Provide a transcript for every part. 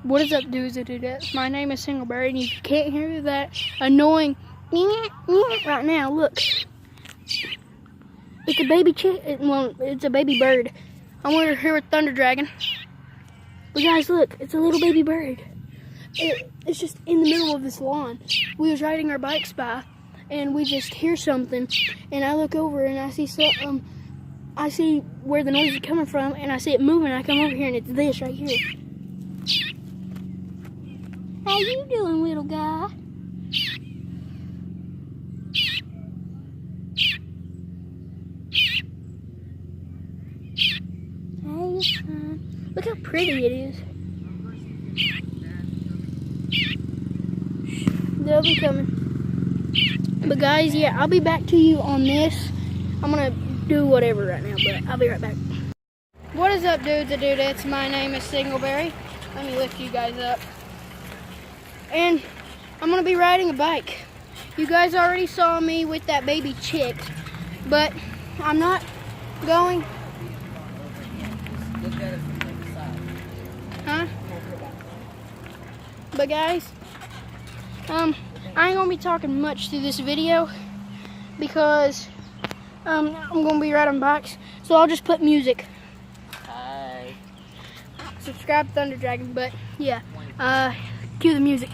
What is up, dudes and dudettes? My name is Singleberry, and you can't hear that annoying right now. Look, it's a baby chick. Well, it's a baby bird. I'm over here with Thunder Dragon. But guys, look, it's a little baby bird. It's just in the middle of this lawn. We was riding our bikes by, and we just hear something, and I look over and I see something. I see where the noise is coming from, and I see it moving. I come over here, and it's this right here. How you doing, little guy? Hey, son. Look how pretty it is. They'll be coming. But guys, yeah, I'll be back to you on this. I'm gonna do whatever right now, but I'll be right back. What is up, dudes and dudettes? My name is Singleberry. Let me lift you guys up. And I'm gonna be riding a bike. You guys already saw me with that baby chick, but I'm not going. Look at it from the side. Huh? But guys, I ain't gonna be talking much through this video because I'm gonna be riding bikes, so I'll just put music. Hi. Subscribe to Thunder Dragon, but yeah, cue the music.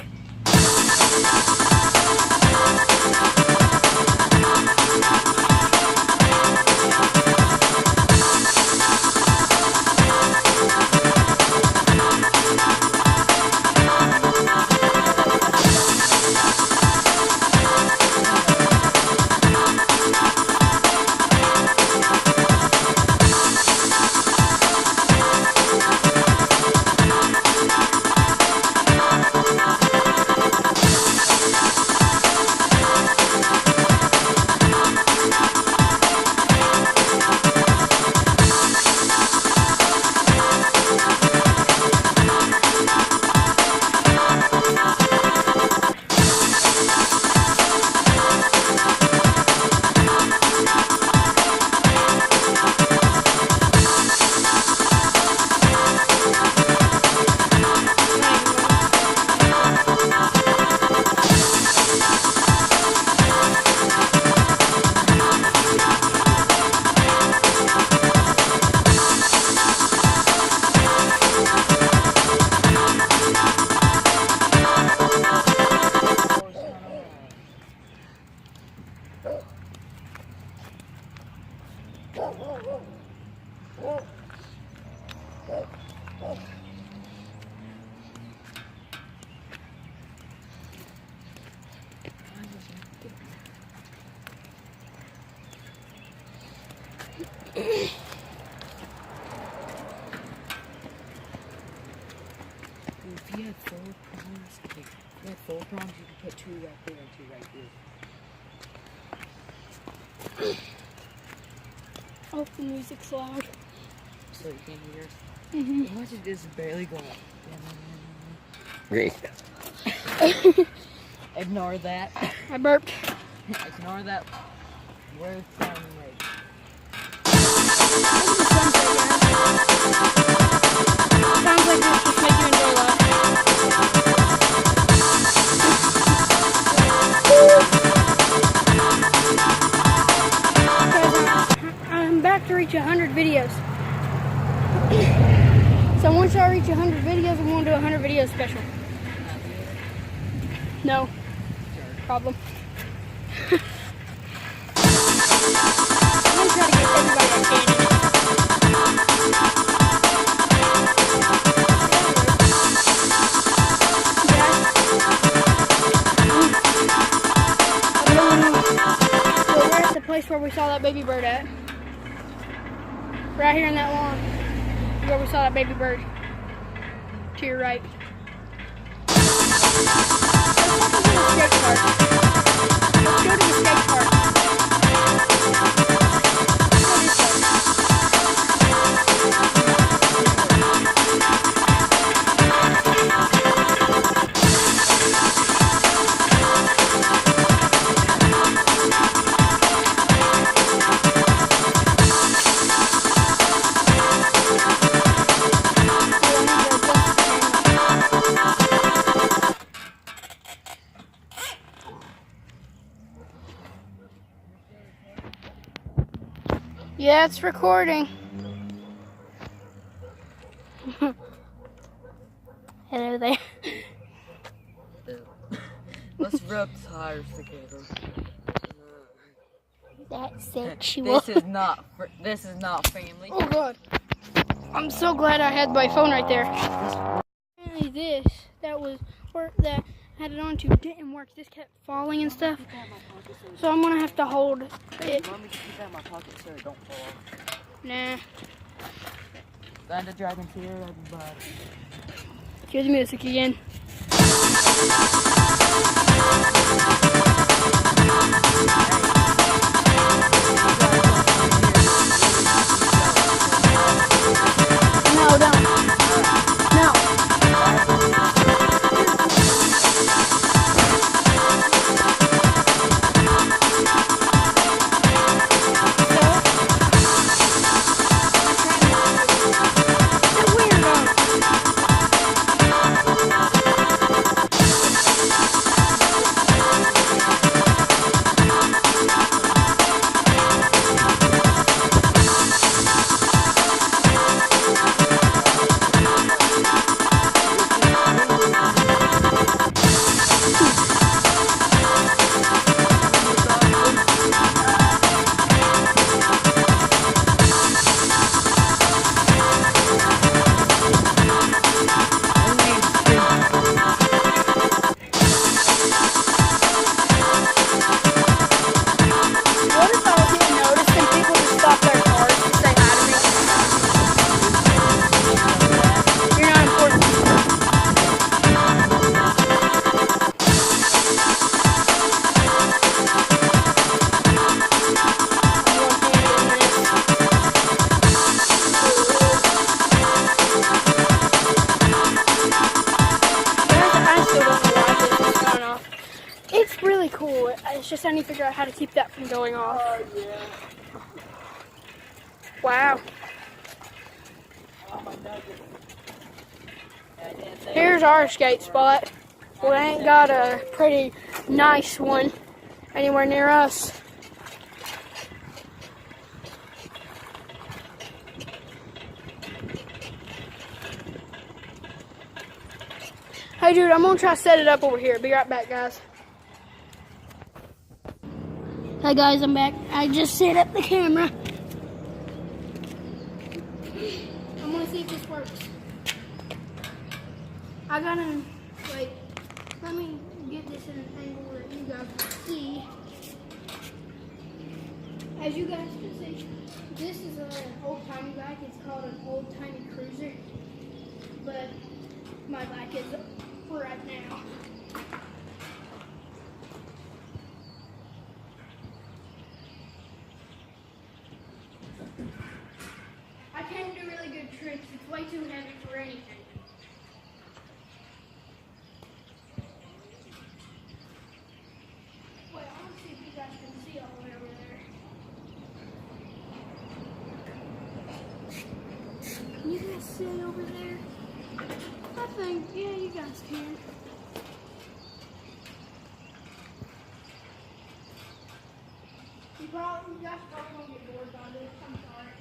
If you had 4 prongs, you could put 2 right there and 2 right here. Oh, the music's loud. So you can't hear us? Mm-hmm. Watch it just barely go up. Ignore that. I burped. Ignore that. We're sounding right. Sounds like this just make you enjoy life. I'm back to reach 100 videos. So once I reach 100 videos, I'm going to do a 100 video special. No problem. I'm going to try to get everybody I can in it. So we're at the place where we saw that baby bird at. Right here in that lawn is where we saw that baby bird. To your right. Let's go to the skate park. Let's go to the skate park. Yeah, it's recording. Hello there. Let's rub tires together. That's sexual. This is not family. Oh God. I'm so glad I had my phone right there. Apparently this, that I had it on to didn't work. This kept falling and stuff. So I'm gonna have to hold it. You want me to keep that in my pocket so it don't fall off? Nah. Land of Dragons here, everybody. Cue the music again. No, don't. No. It's really cool. It's just I need to figure out how to keep that from going off. Oh, yeah. Wow. Oh, my nugget. Here's our skate spot. We ain't got a pretty nice one anywhere near us. Hey dude, I'm gonna try to set it up over here. Be right back, guys. Hey guys, I'm back. I just set up the camera. I'm gonna see if this works. I gotta, wait, let me get this in an angle that you guys can see. As you guys can see, this is an old-timey bike. It's called an old-timey cruiser. But my bike is for right now. I can't do really good tricks. It's way too heavy for anything. Wait, I want to see if you guys can see all the way over there. Can you guys see over there? I think, yeah, you guys can. You guys probably won't get bored by this. I'm sorry.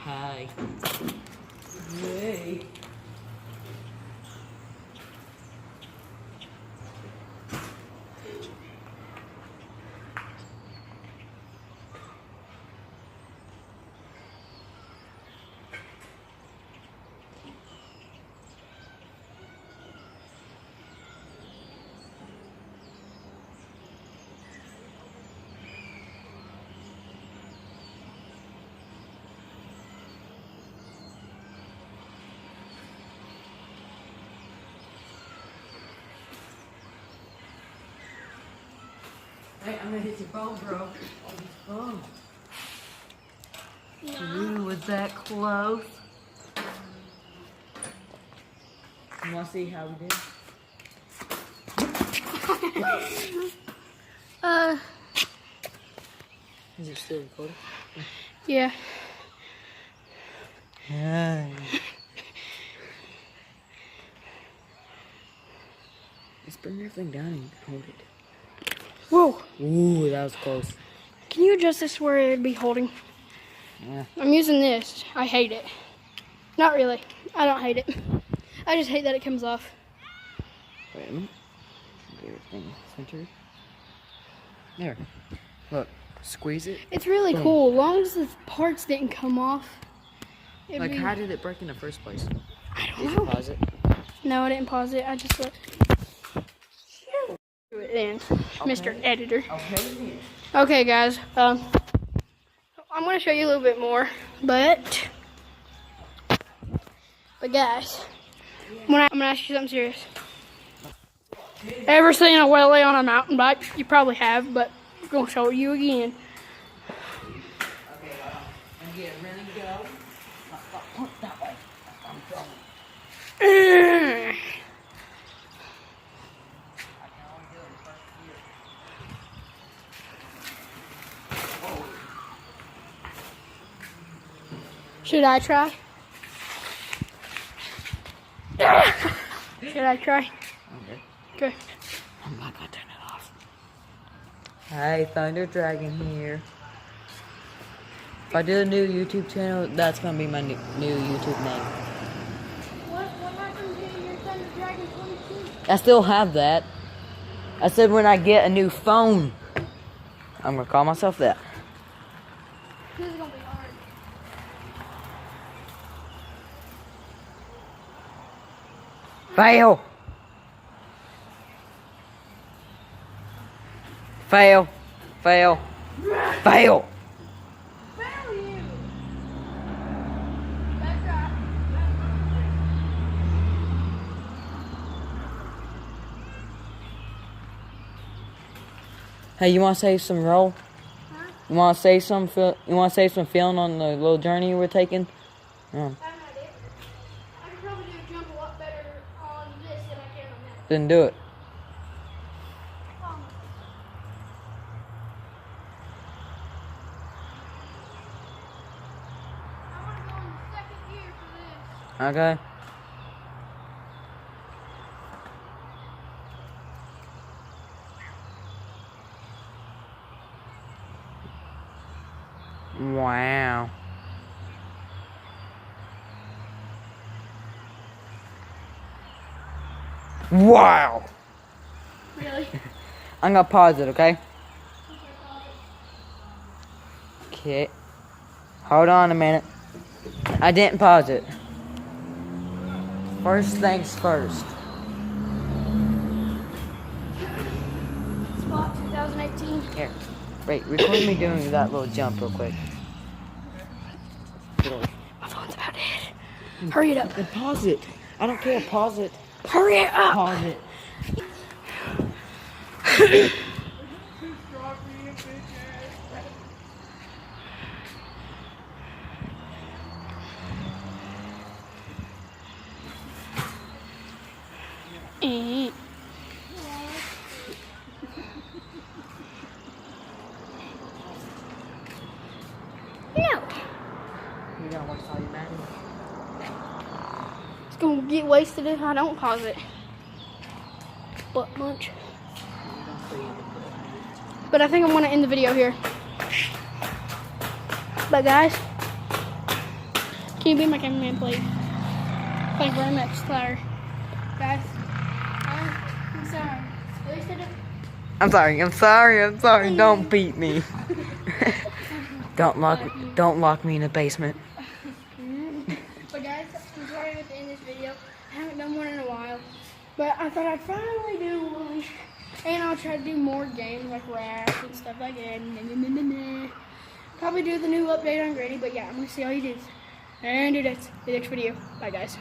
Hi. Hey. Hey, I'm gonna hit your phone, bro. Oh, ooh, was that close? You wanna see how we did? Is it still recording? Yeah. Hi. Just bring your thing down and you can hold it. Whoa. Ooh, that was close. Can you adjust this where it'd be holding? Yeah. I'm using this. I hate it. Not really. I don't hate it. I just hate that it comes off. Wait a minute. Get your thing centered. There. Look. Squeeze it. It's really Boom. cool. As long as the parts didn't come off. Like, how did it break in the first place? I don't Did know. you pause it? No, I didn't pause it. I just let do it in, Mr. Editor. Okay. Okay, guys. I'm going to show you a little bit more, but guys, I'm gonna ask you something serious. Ever seen a wheelie on a mountain bike? You probably have, but I'm gonna show you again. Okay, I'm getting ready to go. Pump that way. I'm going. I can only do it in first gear. Should I try? Should I try? Okay. Okay. I'm not gonna turn it off. Hi, Thunder Dragon here. If I do a new YouTube channel, that's gonna be my new YouTube name. What happened to your Thunder Dragon 22? I still have that. I said when I get a new phone, I'm gonna call myself that. This is gonna be hard. Fail. Fail. Fail. Fail. Fail you. That's right. Hey, you want to save some roll? Huh? You want to save some? You want to save some feeling on the little journey you were taking? Yeah. I'm not it. I could probably do a jump a lot better on this than I can on that. Then do it. I want to go in the second gear for this. Okay. Wow. Wow. Really? I'm gonna pause it, okay? Okay. Hold on a minute. I didn't pause it. First things first. Spot 2018. Here. Wait, record me doing that little jump real quick. My phone's about dead. Hurry it up. Then pause it. I don't care. Pause it. Hurry it up. Pause it. Eh. No. You gotta watch all your matches. It's gonna get wasted if I don't pause it. Butt munch. But I think I'm gonna end the video here. But guys, can you be my cameraman, please? Thank you very much, Tyler. Guys, I'm sorry. At least I did. I'm sorry. Don't beat me. Don't lock me in the basement. But guys, I'm sorry I have to end this video. I haven't done one in a while. But I thought I'd finally do one. And I'll try to do more games like rafts and stuff like that. Probably do the new update on Granny, but yeah, I'm gonna see all you do. And do this. The next video. Bye guys.